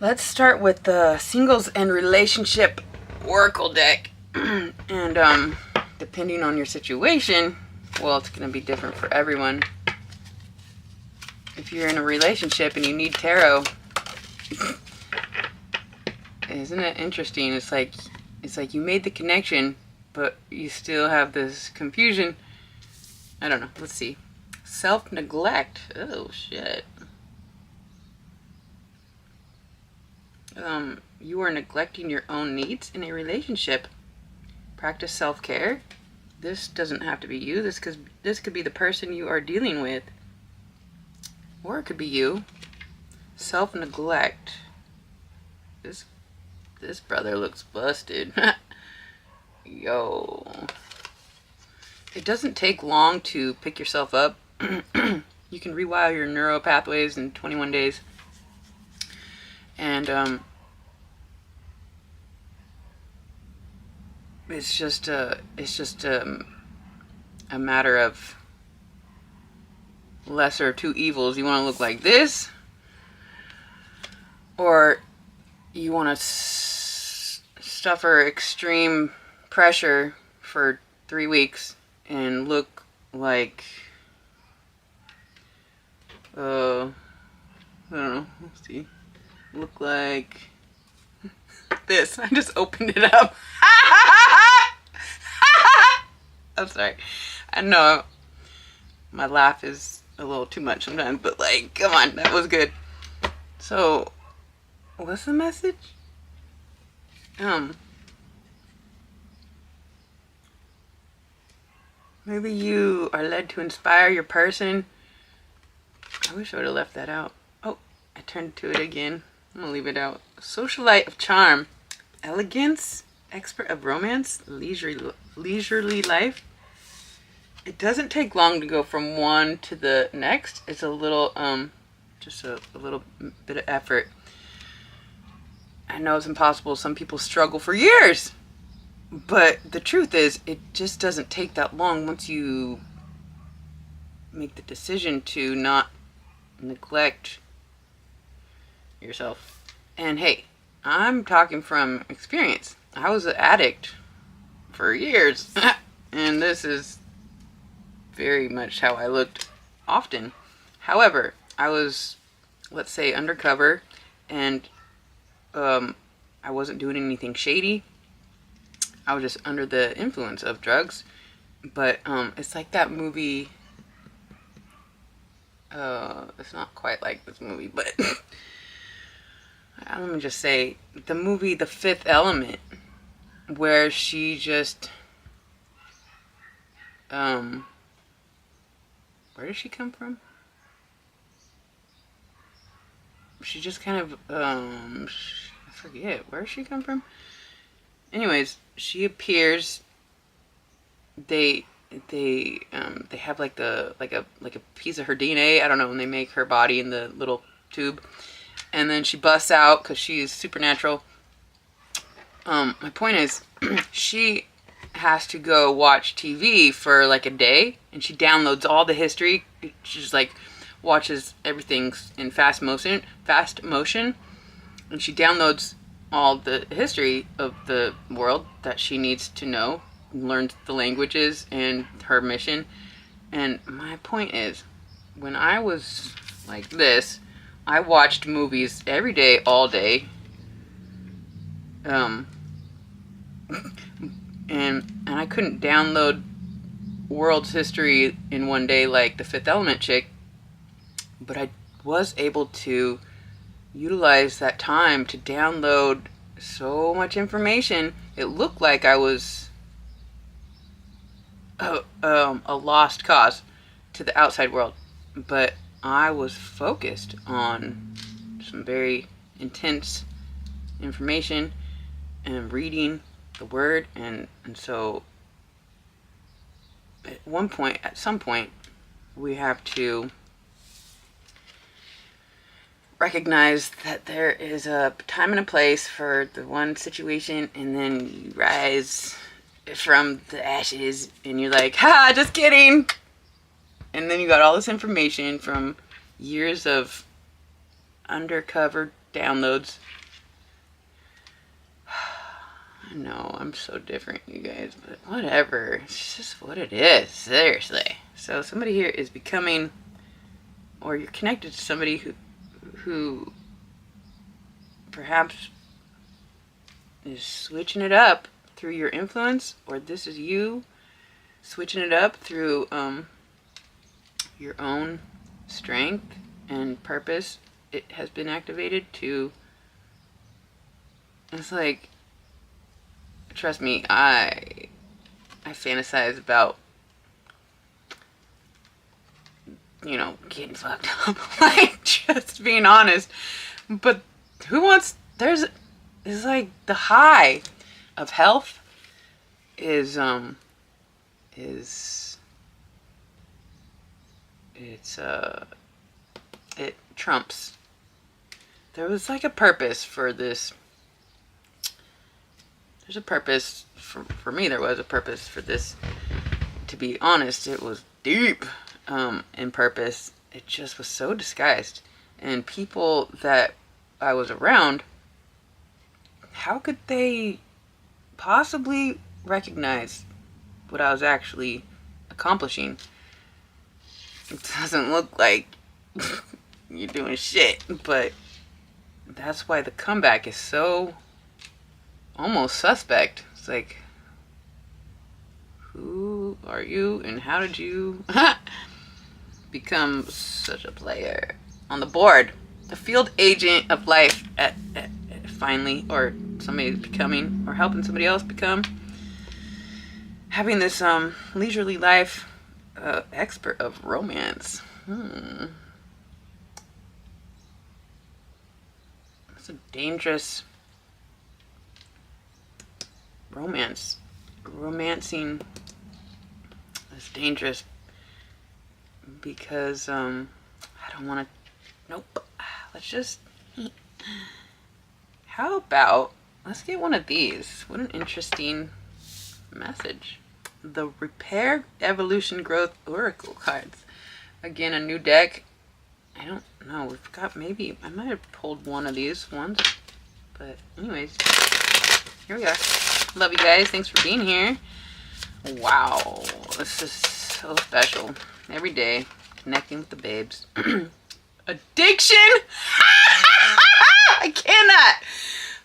Let's start with the singles and relationship oracle deck. And depending on your situation, well, it's going to be different for everyone. If you're in a relationship and you need tarot, isn't it interesting? It's like you made the connection, but you still have this confusion. I don't know. Let's see. Self-neglect. Oh, shit. You are neglecting your own needs in a relationship. Practice self-care. This doesn't have to be you. This could be the person you are dealing with. Or it could be you. Self-neglect. This brother looks busted. Yo. It doesn't take long to pick yourself up. You can rewire your neural pathways in 21 days. And it's just a matter of lesser of two evils. You want to look like this, or you want to suffer extreme pressure for 3 weeks and look like I don't know, let's see, look like this. I just opened it up. I'm sorry. I know my laugh is a little too much sometimes, but like, come on, that was good. So, what's the message? Maybe you are led to inspire your person. I wish I would have left that out. Oh, I turned to it again. I'm gonna leave it out. Socialite of charm, elegance, expert of romance, leisurely life. It doesn't take long to go from one to the next. It's a little, just a little bit of effort. I know it's impossible. Some people struggle for years. But the truth is, it just doesn't take that long once you make the decision to not neglect yourself. And hey, I'm talking from experience. I was an addict for years. And this is very much how I looked often. However, I was, let's say, undercover, and I wasn't doing anything shady. I was just under the influence of drugs. But it's like that movie. It's not quite like this movie, but let me just say, the movie The Fifth Element, where she just where did she come from? She just kind of I forget, where did she come from? Anyways, she appears. They have like a piece of her DNA. I don't know. And they make her body in the little tube, and then she busts out because she's supernatural. My point is, she has to go watch TV for like a day, and she downloads all the history. She just like watches everything in fast motion, and she downloads all the history of the world that she needs to know, learns the languages and her mission. And my point is, when I was like this, I watched movies every day, all day. And I couldn't download world's history in one day like the Fifth Element chick, but I was able to utilize that time to download so much information. It looked like I was a lost cause to the outside world, but I was focused on some very intense information and reading the word, and so at some point we have to recognize that there is a time and a place for the one situation, and then you rise from the ashes and you're like, ha, just kidding. And then you got all this information from years of undercover downloads. I know, I'm so different, you guys, but whatever. It's just what it is, seriously. So somebody here is becoming, or you're connected to somebody who perhaps is switching it up through your influence, or this is you switching it up through your own strength and purpose. It has been activated to, it's like, trust me, I fantasize about, you know, getting fucked up. Like, just being honest. But who wants, it's like the high of health is it trumps. There was like a purpose for this. There's a purpose for me. There was a purpose for this. To be honest, it was deep in purpose. It just was so disguised. And people that I was around, how could they possibly recognize what I was actually accomplishing? It doesn't look like you're doing shit, but that's why the comeback is so almost suspect. It's like, who are you and how did you become such a player on the board? The field agent of life at finally, or somebody becoming, or helping somebody else become, having this leisurely life, expert of romance. It's a dangerous romance. Romancing is dangerous because I don't want to. Nope. Let's just. How about let's get one of these? What an interesting message. The Repair, Evolution, Growth Oracle cards. Again, a new deck. I don't know. We've got maybe. I might have pulled one of these ones. But anyways, here we are. Love you guys. Thanks for being here. Wow. This is so special. Every day, connecting with the babes. Addiction! I cannot.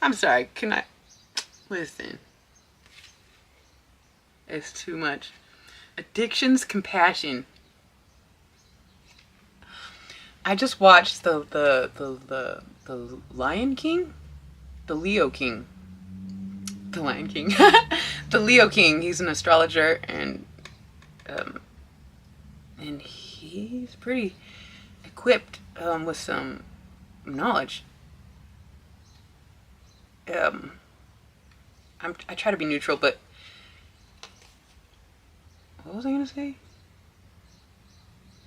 I'm sorry. Can I? Listen. It's too much. Addiction's compassion. I just watched the Lion King? The Leo King. The Lion King. The Leo King. He's an astrologer and he's pretty equipped with some knowledge. I try to be neutral, but what was I gonna say?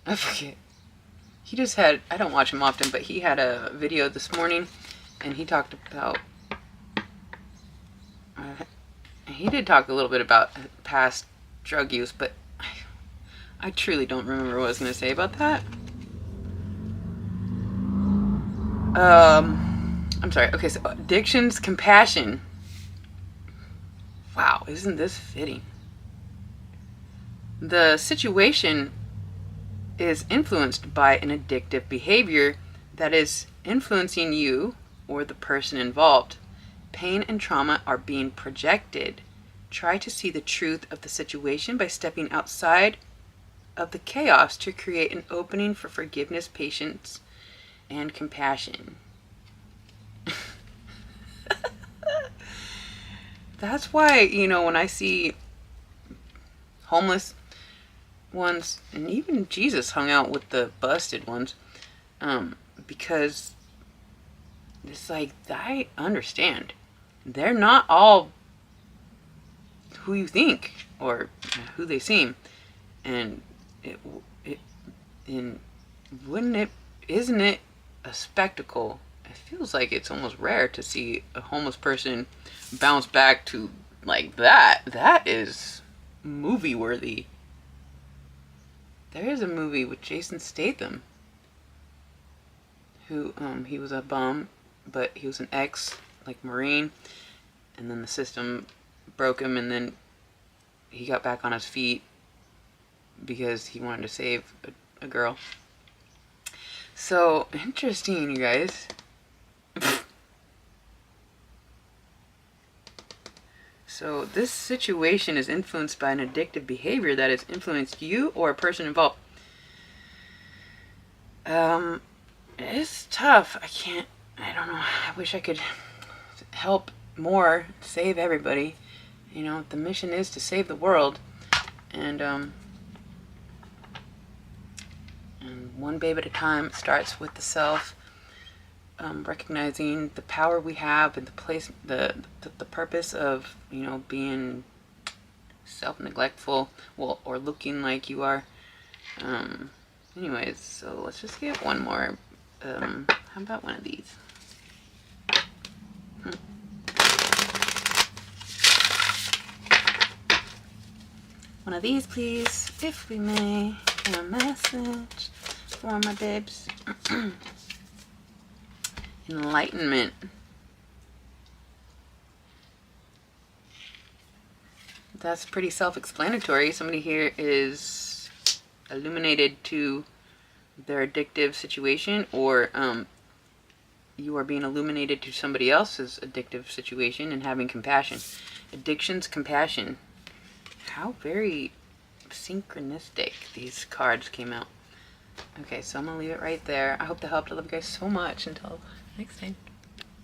I forget. He just had, I don't watch him often, but he had a video this morning and he talked about, he did talk a little bit about past drug use, but I truly don't remember what I was going to say about that. I'm sorry. Okay, so addiction's compassion. Wow, isn't this fitting? The situation is influenced by an addictive behavior that is influencing you or the person involved. Pain and trauma are being projected. Try to see the truth of the situation by stepping outside of the chaos to create an opening for forgiveness, patience, and compassion. That's why, you know, when I see homeless ones, and even Jesus hung out with the busted ones, because it's like, I understand. They're not all who you think or who they seem. And isn't it a spectacle? It feels like it's almost rare to see a homeless person bounce back to like that. That is movie worthy. There is a movie with Jason Statham who he was a bum but he was an ex, like, Marine, and then the system broke him, and then he got back on his feet because he wanted to save a girl. So, interesting, you guys. So, this situation is influenced by an addictive behavior that has influenced you or a person involved. It's tough. I don't know. I wish I could help more, save everybody. You know, the mission is to save the world. And one babe at a time. It starts with the self. Recognizing the power we have and the purpose of, you know, being self-neglectful, well, or looking like you are. Anyways, so let's just get one more. How about one of these? One of these, please, if we may. A message for my babes. Enlightenment. That's pretty self-explanatory. Somebody here is illuminated to their addictive situation, or you are being illuminated to somebody else's addictive situation and having compassion. Addictions, compassion. How very synchronistic these cards came out. Okay, so I'm going to leave it right there. I hope that helped. I love you guys so much. Until next time.